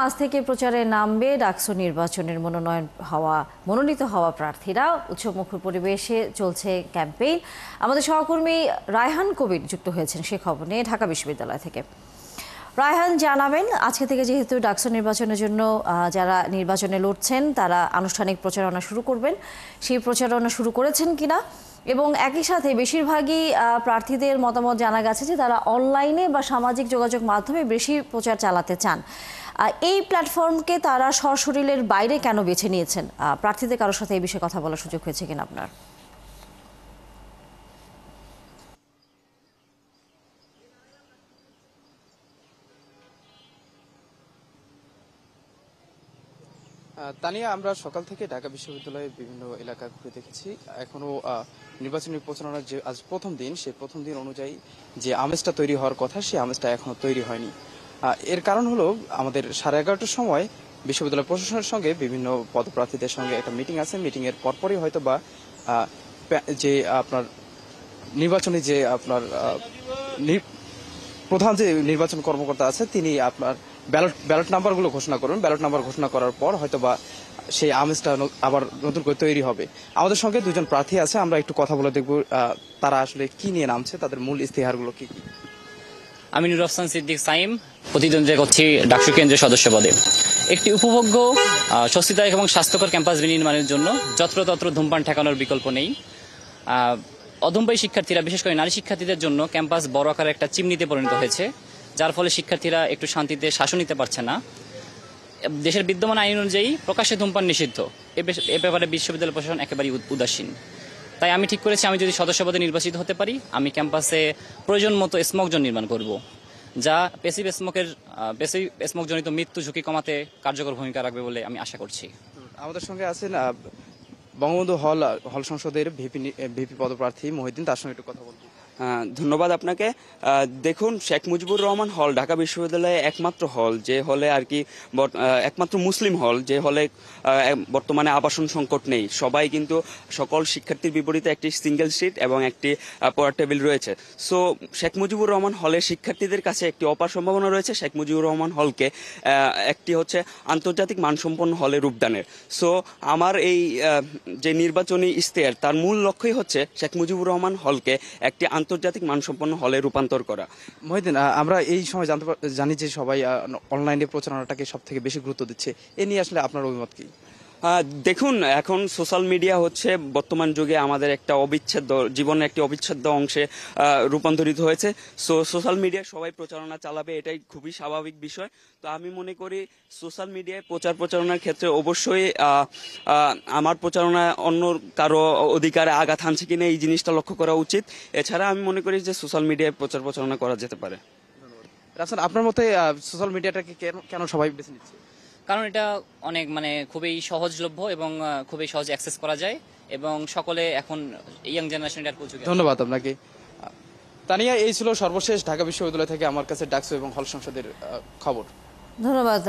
আজ থেকে প্রচারে নামবে ডাকসু নির্বাচনের মনোনীত হওয়া প্রার্থীরা। উৎসবমুখর পরিবেশে চলছে ক্যাম্পেইন। আমাদের সহকর্মী রায়হান কবির যুক্ত হয়েছেন সে খবর নিয়ে ঢাকা বিশ্ববিদ্যালয় থেকে। রায়হান, জানাবেন আজকে থেকে যেহেতু ডাকসু নির্বাচনের জন্য যারা নির্বাচনে লড়ছেন তারা আনুষ্ঠানিক প্রচারণা শুরু করবেন, সেই প্রচারণা শুরু করেছেন কিনা, এবং একই সাথে বেশিরভাগই প্রার্থীদের মতামত জানা গেছে যে তারা অনলাইনে বা সামাজিক যোগাযোগ মাধ্যমে বেশি প্রচার চালাতে চান। এই প্ল্যাটফর্মকে তারা সশরীরের বাইরে কেন বেছে নিয়েছেন? প্রার্থীদের কারোর সাথে এই বিষয়ে কথা বলার সুযোগ হয়েছে কিনা আপনার? তানিয়া, আমরা সকাল থেকে ঢাকা বিশ্ববিদ্যালয়ের বিভিন্ন এলাকা ঘুরে দেখেছি। এখনো নির্বাচনী প্রচারণার যে আজ প্রথম দিন, সেই প্রথম দিন অনুযায়ী যে আমেজটা তৈরি হওয়ার কথা, সেই আমেজটা এখনো তৈরি হয়নি। এর কারণ হলো আমাদের 11:30টার সময় বিশ্ববিদ্যালয় প্রশাসনের সঙ্গে বিভিন্ন পদপ্রার্থীদের সঙ্গে একটা মিটিং আছে। মিটিং এর পরপরই হয়তো বা যে আপনার নির্বাচনী যে আপনার প্রধান যে নির্বাচন কর্মকর্তা আছে তিনি আপনার ব্যালট নাম্বারগুলো ঘোষণা করবেন। ব্যালট নাম্বার ঘোষণা করার পর হয়তোবা সেই আমেজটা আবার নতুন করে তৈরি হবে। আমাদের সঙ্গে দুজন প্রার্থী আছে, আমরা একটু কথা বলে দেখব তারা আসলে কি নিয়ে নামছে, তাদের মূল ইস্তেহারগুলো কি কি। আমি নুর আহসান সিদ্দিক সাইম, প্রতিদ্বন্দ্বিতা করছি ডাকসু কেন্দ্রের সদস্য পদে। একটি উপভোগ্য, স্বস্তিদায়ক এবং স্বাস্থ্যকর ক্যাম্পাস বিনির্মাণের জন্য যত্রতত্র ধূমপান ঠেকানোর বিকল্প নেই। অধমবাহী শিক্ষার্থীরা, বিশেষ করে নারী শিক্ষার্থীদের জন্য ক্যাম্পাস বড় আকারের একটা চিমনিতে পরিণত হয়েছে, যার ফলে শিক্ষার্থীরা একটু শান্তিতে শ্বাসও নিতে পারছে না। দেশের বিদ্যমান আইন অনুযায়ী প্রকাশ্যে ধূমপান নিষিদ্ধ। এ ব্যাপারে বিশ্ববিদ্যালয় প্রশাসন একেবারেই উদাসীন। তাই আমি ঠিক করেছি, আমি যদি সদস্য পদে নির্বাচিত হতে পারি, আমি ক্যাম্পাসে প্রয়োজন মতো স্মোক জোন নির্মাণ করব, যা প্যাসিভ স্মোক জনিত মৃত্যু ঝুঁকি কমাতে কার্যকর ভূমিকা রাখবে বলে আমি আশা করছি। আমাদের সঙ্গে আছেন বঙ্গবন্ধু হল সংসদের ভিপি পদপ্রার্থী মহিউদ্দিন, তার সঙ্গে একটু কথা বলবো। ধন্যবাদ আপনাকে। দেখুন, শেখ মুজিবুর রহমান হল ঢাকা বিশ্ববিদ্যালয়ে একমাত্র হল যে হলে আর কি একমাত্র মুসলিম হল যে হলে বর্তমানে আবাসন সংকট নেই। সবাই কিন্তু সকল শিক্ষার্থীর বিপরীতে একটি সিঙ্গেল সিট এবং একটি পড়ার টেবিল রয়েছে। সো শেখ মুজিবুর রহমান হলে শিক্ষার্থীদের কাছে একটি অপার সম্ভাবনা রয়েছে শেখ মুজিবুর রহমান হলকে একটি হচ্ছে আন্তর্জাতিক মানসম্পন্ন হলে রূপদানের। সো আমার এই যে নির্বাচনী ইশতেহার, তার মূল লক্ষ্যই হচ্ছে শেখ মুজিবুর রহমান হলকে একটি আন্তর্জাতিক মানসম্পন্ন হলে রূপান্তর করা। মহিউদ্দিন, আমরা এই সময় জানি যে সবাই অনলাইনে প্রচারণাটাকে সব থেকে বেশি গুরুত্ব দিচ্ছে, এ নিয়ে আসলে আপনার অভিমত কি? দেখুন, এখন সোশ্যাল মিডিয়া হচ্ছে বর্তমান যুগে আমাদের একটা জীবনের একটি অবিচ্ছেদ্য অংশে রূপান্তরিত হয়েছে। সো সোশ্যাল মিডিয়ায় সবাই প্রচারণা চালাবে, এটাই খুবই স্বাভাবিক বিষয়। তো আমি মনে করি সোশ্যাল মিডিয়ায় প্রচারণার ক্ষেত্রে অবশ্যই আমার প্রচারণা অন্য কারো অধিকারে আঘাত হানছে কিনা এই জিনিসটা লক্ষ্য করা উচিত। এছাড়া আমি মনে করি যে সোশ্যাল মিডিয়ায় প্রচারণা করা যেতে পারে। রাফসান, আপনার মতে সোশ্যাল মিডিয়াটাকে কেন সবাই বেছে নিচ্ছে? কারণ এটা অনেক খুবই সহজলভ্য এবং খুবই সহজে অ্যাক্সেস করা যায়, এবং সকলে এখন ইয়াং জেনারেশন এটার প্রচুর। ধন্যবাদ আপনাকে। তানিয়া, এই ছিল সর্বশেষ ঢাকা বিশ্ববিদ্যালয় থেকে আমার কাছে ডাকসু এবং হল সংসদের খবর। ধন্যবাদ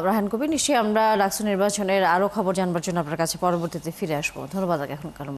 রায়হান কবির। নিশ্চয়ই আমরা ডাকসু নির্বাচনের আরো খবর জানবার জন্য আপনার কাছে পরবর্তীতে ফিরে আসবো। ধন্যবাদ এখন কারণ